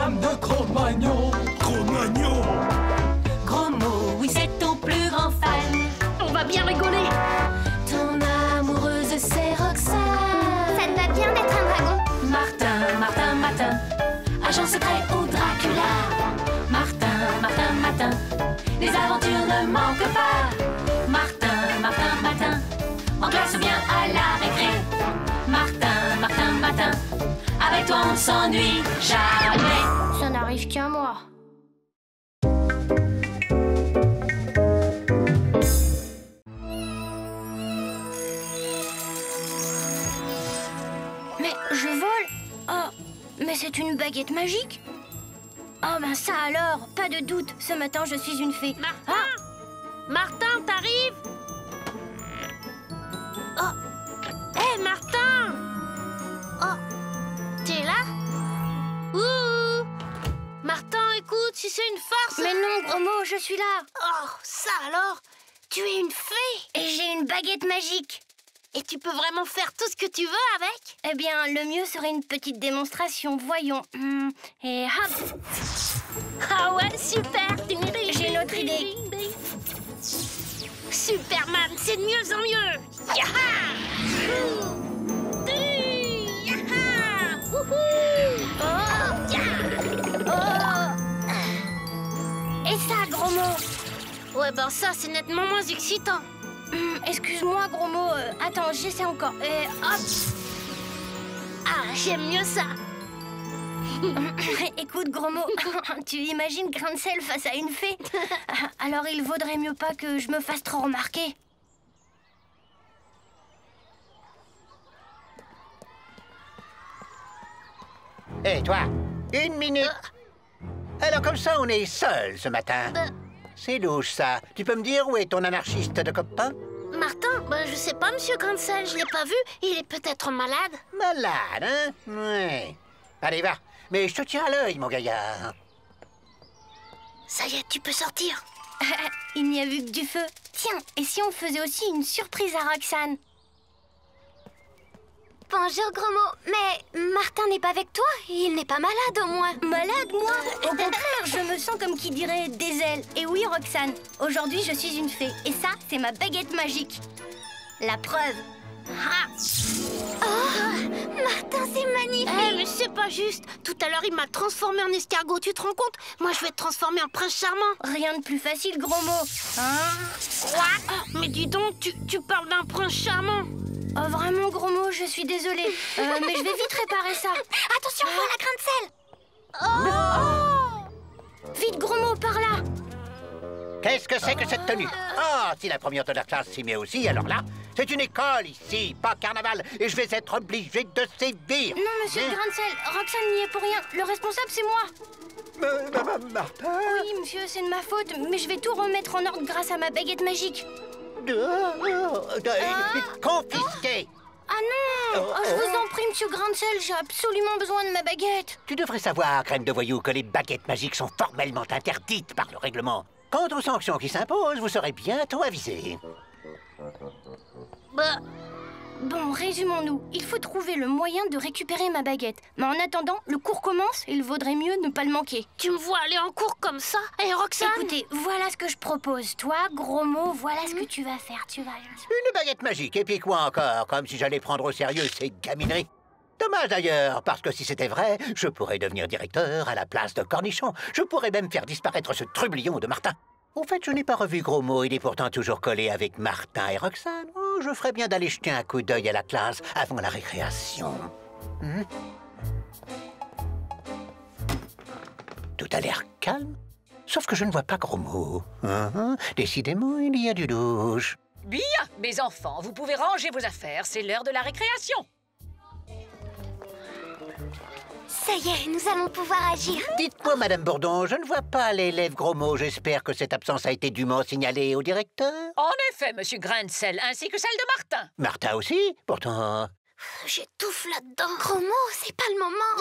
femme de Cro-Magnon. Cro-Magnon. Gros mot, oui, c'est ton plus grand fan. On va bien rigoler. Ton amoureuse, c'est Roxane. Ça te va bien d'être un dragon. Martin, Martin, Martin, agent secret ou Dracula. Martin, Martin, Martin, les aventures ne manquent pas. Martin, Martin, Martin, en classe ou bien à la récré. Martin, Martin, Martin, avec toi on ne s'ennuie jamais. Ça n'arrive qu'à moi. Mais je vole. Oh, mais c'est une baguette magique. Oh ben ça alors, pas de doute, ce matin je suis une fée. Martin Martin, t'arrives? Oh. Hé, Martin! Oh, t'es là? Ouh! Martin, écoute, si c'est une farce... Mais non, gros mot, je suis là. Oh, ça alors? Tu es une fée? Et j'ai une baguette magique. Et tu peux vraiment faire tout ce que tu veux avec? Eh bien, le mieux serait une petite démonstration, voyons. Et hop! Ah ouais, super! J'ai une autre idée. Superman, c'est de mieux en mieux! Yaha! Yaha! Wouhou! Oh! Oh! Et ça, gros mot? Ouais, ben ça, c'est nettement moins excitant. Excuse-moi, gros mot. Attends, j'essaie encore. Et hop! Ah, j'aime mieux ça. Écoute, gros mot, tu imagines grain de sel face à une fée? Alors il vaudrait mieux pas que je me fasse trop remarquer. Hé, toi, 1 minute. Alors comme ça, on est seuls ce matin. C'est louche, ça. Tu peux me dire où est ton anarchiste de copain? Martin, ben je sais pas, monsieur Grancel, je l'ai pas vu. Il est peut-être malade. Malade, hein? Ouais. Allez, va. Mais je te tiens à l'œil, mon gaillard. Ça y est, tu peux sortir. Il n'y a vu que du feu. Tiens, et si on faisait aussi une surprise à Roxane? Bonjour, gros mot. Mais Martin n'est pas avec toi? Il n'est pas malade, au moins. Malade, moi? Au contraire, je me sens comme qui dirait des ailes. Et oui, Roxane, aujourd'hui, je suis une fée. Et ça, c'est ma baguette magique. La preuve. Ah! Oh, Martin, c'est magnifique. Eh, mais c'est pas juste. Tout à l'heure, il m'a transformé en escargot, tu te rends compte? Moi, je vais te transformer en prince charmant. Rien de plus facile, gros mot. Hein? Quoi? Mais dis donc, tu parles d'un prince charmant. Oh, vraiment, gros mot, je suis désolée. Mais je vais vite réparer ça. Attention, voilà, grain de sel. Vite, gros mot, par là. Qu'est-ce que c'est que cette tenue? Ah, si la première de la classe s'y met aussi, alors là, c'est une école ici, pas carnaval, et je vais être obligé de sévir. Non, monsieur grain de sel, Roxane n'y est pour rien. Le responsable, c'est moi. Martin? Oui, monsieur, c'est de ma faute, mais je vais tout remettre en ordre grâce à ma baguette magique. Confisqué. Ah non! Oh, je vous en prie, monsieur grain de sel, j'ai absolument besoin de ma baguette. Tu devrais savoir, crème de voyou, que les baguettes magiques sont formellement interdites par le règlement. Quant aux sanctions qui s'imposent, vous serez bientôt avisés. Bah, Bon, résumons-nous. Il faut trouver le moyen de récupérer ma baguette. Mais en attendant, le cours commence et il vaudrait mieux ne pas le manquer. tu me vois aller en cours comme ça? Et Roxane? Écoutez, voilà ce que je propose. Toi, gros mot, voilà ce que tu vas faire. Tu vas... Une baguette magique, et puis quoi encore? Comme si j'allais prendre au sérieux ces gamineries. Dommage d'ailleurs, parce que si c'était vrai, je pourrais devenir directeur à la place de Cornichon. Je pourrais même faire disparaître ce trublion de Martin. Au fait, je n'ai pas revu Gros Mot, il est pourtant toujours collé avec Martin et Roxane. Oh, je ferais bien d'aller jeter un coup d'œil à la classe avant la récréation. Tout a l'air calme, sauf que je ne vois pas Gros Mot. Décidément, il y a du louche. Bien, mes enfants, vous pouvez ranger vos affaires, c'est l'heure de la récréation. Ça y est, nous allons pouvoir agir. Dites-moi, Madame Bourdon, je ne vois pas l'élève Gros Mot. J'espère que cette absence a été dûment signalée au directeur. En effet, monsieur Grain de sel, ainsi que celle de Martin. Martin aussi, pourtant... J'étouffe là-dedans. Gros mot, c'est pas le moment.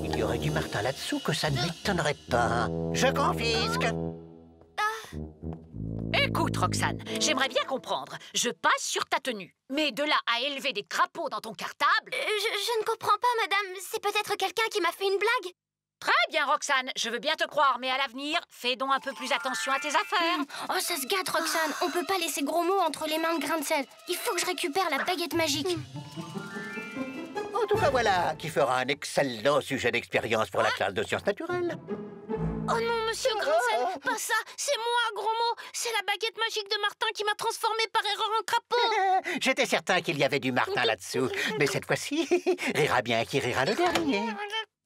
Il y aurait du Martin là-dessous que ça ne m'étonnerait pas. Je confisque. Et Écoute, Roxane, j'aimerais bien comprendre. Je passe sur ta tenue. Mais de là à élever des crapauds dans ton cartable... Je ne comprends pas, madame. C'est peut-être quelqu'un qui m'a fait une blague. Très bien, Roxane, je veux bien te croire, mais à l'avenir, fais donc un peu plus attention à tes affaires. Oh, ça se gâte, Roxane. On peut pas laisser Gros Mot entre les mains de Grain de Sel. Il faut que je récupère la baguette magique. En tout cas, voilà qui fera un excellent sujet d'expérience pour la classe de sciences naturelles. Oh non, monsieur Grancel, pas ça. C'est moi, Gros Mot. C'est la baguette magique de Martin qui m'a transformé par erreur en crapaud. J'étais certain qu'il y avait du Martin là-dessous. Mais cette fois-ci, rira bien qui rira le dernier.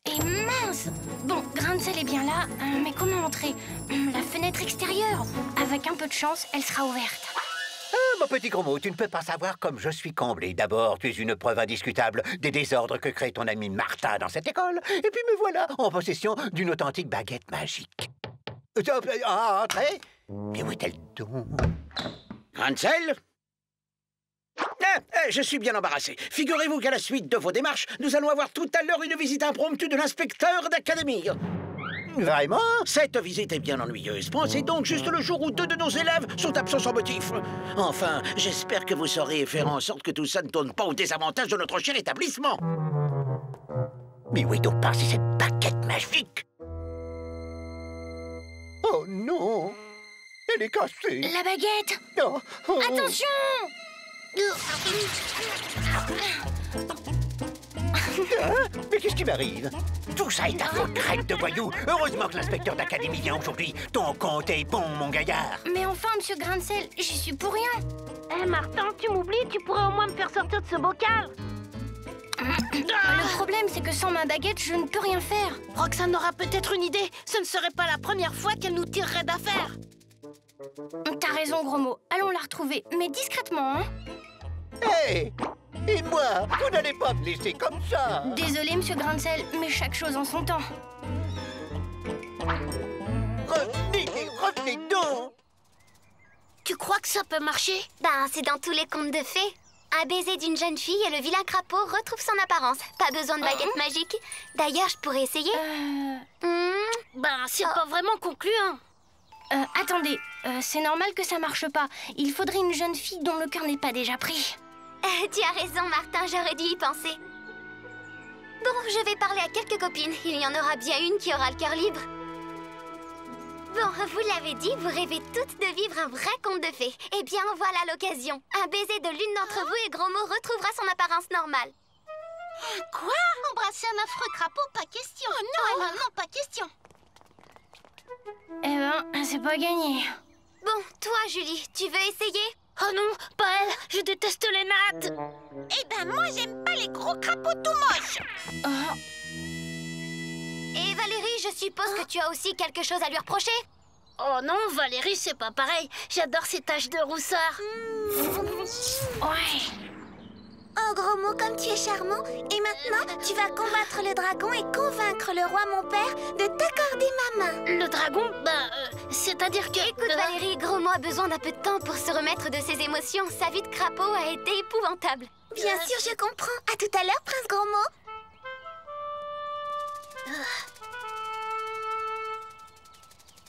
Et mince! Bon, Grain de Sel est bien là, mais comment entrer? La fenêtre extérieure. Avec un peu de chance, elle sera ouverte. Ah, mon petit Gros Mot, tu ne peux pas savoir comme je suis comblé. D'abord, tu es une preuve indiscutable des désordres que crée ton ami Martin dans cette école. Et puis me voilà en possession d'une authentique baguette magique. Entrez! Mais où est-elle donc? Grain de Sel? Je suis bien embarrassé. Figurez-vous qu'à la suite de vos démarches, nous allons avoir tout à l'heure une visite impromptue de l'inspecteur d'académie. Vraiment? Cette visite est bien ennuyeuse. Pensez donc juste le jour où 2 de nos élèves sont absents sans motif. Enfin, j'espère que vous saurez faire en sorte que tout ça ne tourne pas au désavantage de notre cher établissement. Mais où est donc passée cette baguette magique? Oh non! Elle est cassée! La baguette! Oh, oh. Attention! Hein? Mais qu'est-ce qui m'arrive? Tout ça est ta faute, crête de voyou! Heureusement que l'inspecteur d'académie vient aujourd'hui. Ton compte est bon, mon gaillard! Mais enfin, monsieur Grain de Sel, j'y suis pour rien. Eh, Martin, tu m'oublies, tu pourrais au moins me faire sortir de ce bocal. Le problème, c'est que sans ma baguette, je ne peux rien faire. Roxane aura peut-être une idée. Ce ne serait pas la première fois qu'elle nous tirerait d'affaire. T'as raison, Gros Mot. Allons la retrouver, mais discrètement, hein? Hé! Et moi, vous n'allez pas me laisser comme ça! Désolé, monsieur Grain de Sel, mais chaque chose en son temps. Revenez donc! Tu crois que ça peut marcher? Ben, c'est dans tous les contes de fées. Un baiser d'une jeune fille et le vilain crapaud retrouve son apparence. Pas besoin de baguette magique. D'ailleurs, je pourrais essayer. Ben, c'est pas vraiment concluant. Attendez, c'est normal que ça marche pas. Il faudrait une jeune fille dont le cœur n'est pas déjà pris. Tu as raison, Martin, j'aurais dû y penser. Bon, je vais parler à quelques copines. Il y en aura bien une qui aura le cœur libre. Bon, vous l'avez dit, vous rêvez toutes de vivre un vrai conte de fées. Eh bien, voilà l'occasion. Un baiser de l'une d'entre vous et Gros Mot retrouvera son apparence normale. Quoi? Embrasser un affreux crapaud, pas question. Oh non, non, pas question. Eh ben, c'est pas gagné. Bon, toi, Julie, tu veux essayer? Oh non, pas elle. Je déteste les nattes. Eh ben, moi, j'aime pas les gros crapauds tout moches. Et Valérie, je suppose que tu as aussi quelque chose à lui reprocher? Oh non, Valérie, c'est pas pareil. J'adore ces taches de rousseur. Ouais. Oh, Gros Mot, comme tu es charmant. Et maintenant, tu vas combattre le dragon et convaincre le roi, mon père, de t'accorder ma main. Le dragon, c'est-à-dire que... Écoute, Valérie, Gros Mot a besoin d'un peu de temps pour se remettre de ses émotions. Sa vie de crapaud a été épouvantable. Bien sûr, je comprends. À tout à l'heure, Prince Gros Mot.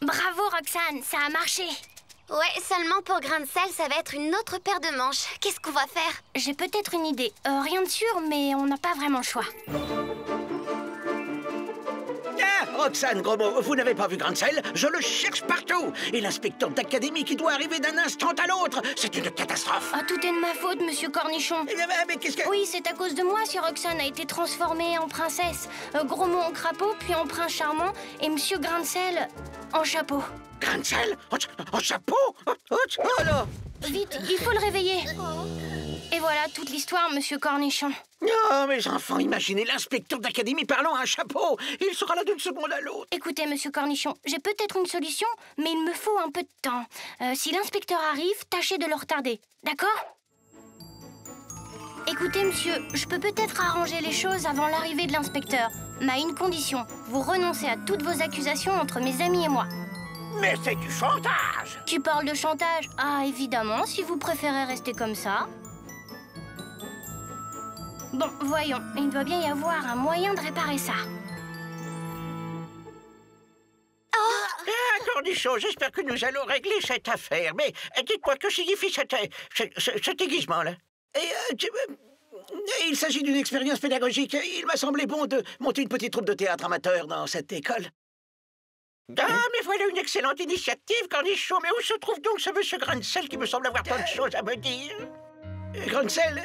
Bravo, Roxane, ça a marché. Ouais, seulement pour Grain de Sel, ça va être une autre paire de manches. Qu'est-ce qu'on va faire? J'ai peut-être une idée. Rien de sûr, mais on n'a pas vraiment le choix. Ah, Roxane, Gros Mot, vous n'avez pas vu Grain de Sel? Je le cherche partout. Et l'inspecteur d'académie qui doit arriver d'un instant à l'autre, c'est une catastrophe. Oh, tout est de ma faute, monsieur Cornichon. Mais qu'est-ce que... Oui, c'est à cause de moi si Roxane a été transformée en princesse. Gros Mot en crapaud, puis en prince charmant, et monsieur Grain de Sel en chapeau. Grain de Sel? En chapeau? Oh là! Vite, il faut le réveiller. Et voilà toute l'histoire, monsieur Cornichon. Oh, mes enfants, imaginez l'inspecteur d'académie parlant à un chapeau. Il sera là d'une seconde à l'autre. Écoutez, monsieur Cornichon, j'ai peut-être une solution, mais il me faut un peu de temps. Si l'inspecteur arrive, tâchez de le retarder, d'accord? Écoutez, monsieur, je peux peut-être arranger les choses avant l'arrivée de l'inspecteur, mais à une condition. Vous renoncez à toutes vos accusations entre mes amis et moi. Mais c'est du chantage! Tu parles de chantage? Ah, évidemment, si vous préférez rester comme ça. Bon, voyons, il doit bien y avoir un moyen de réparer ça. Ah, Cornichon, j'espère que nous allons régler cette affaire. Mais dites-moi, que signifie cet aiguisement-là? Il s'agit d'une expérience pédagogique. Il m'a semblé bon de monter une petite troupe de théâtre amateur dans cette école. Ah, mais voilà une excellente initiative, Cornichon. Mais où se trouve donc ce monsieur Grancel qui me semble avoir tant de choses à me dire? Grancel,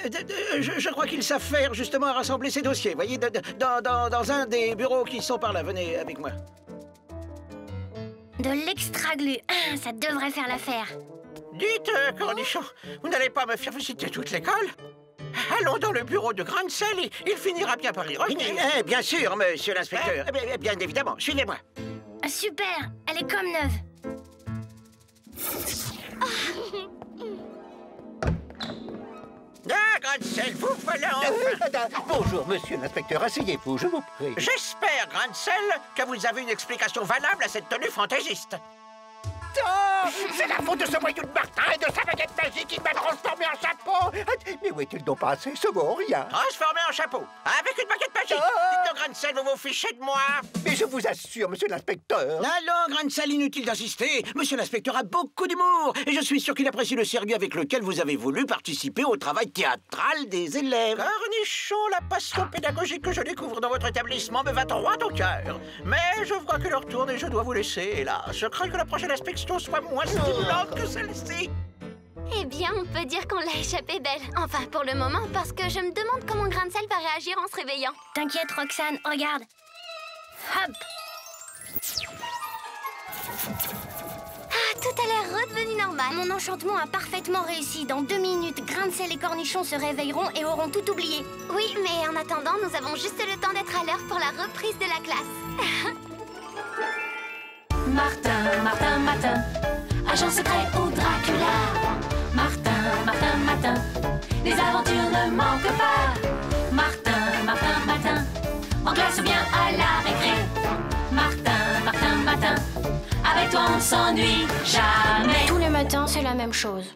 je crois qu'ils savent faire justement à rassembler ces dossiers. Voyez, dans un des bureaux qui sont par là. Venez avec moi. De l'extra-glu. Ah, ça devrait faire l'affaire. Dites, Cornichon, vous n'allez pas me faire visiter toute l'école? Allons dans le bureau de Grancel et il finira bien par y revenir. Bien sûr, monsieur l'inspecteur. Bien évidemment, suivez-moi. Ah, super, elle est comme neuve. Ah, Grancel, vous voilà enfin. Bonjour, monsieur l'inspecteur, asseyez-vous, je vous prie. J'espère, Grancel, que vous avez une explication valable à cette tenue fantaisiste. Oh, c'est la faute de ce voyou de Martin et de sa baguette magique qui m'a transformé en chapeau. Mais où est-il donc passé? Ce mot, rien. Transformé en chapeau, avec une baguette magique. Dites-le, Grancel, vous vous fichez de moi. Mais je vous assure, monsieur l'inspecteur. Allons, Grancel, inutile d'insister. Monsieur l'inspecteur a beaucoup d'humour. Et je suis sûr qu'il apprécie le sérieux avec lequel vous avez voulu participer au travail théâtral des élèves. Cornichon, la passion pédagogique que je découvre dans votre établissement me va droit au cœur. Mais je vois que l'heure tourne et je dois vous laisser, hélas. Je crains que la prochaine inspection soit moins stimulante que celle-ci. Eh bien, on peut dire qu'on l'a échappé belle. Enfin, pour le moment, parce que je me demande comment Grancel va réagir en se réveillant. T'inquiète, Roxane, regarde. Hop. Ah, tout a l'air redevenu normal. Mon enchantement a parfaitement réussi. Dans 2 minutes, Grancel et Cornichon se réveilleront et auront tout oublié. Oui, mais en attendant, nous avons juste le temps d'être à l'heure pour la reprise de la classe. Martin, Martin, Martin, agent secret ou Dracula. Martin, Martin, Martin, les aventures ne manquent pas. Martin, Martin, Martin, en classe ou bien à la récré. Martin, Martin, Martin, avec toi on s'ennuie jamais. Tous les matins, c'est la même chose.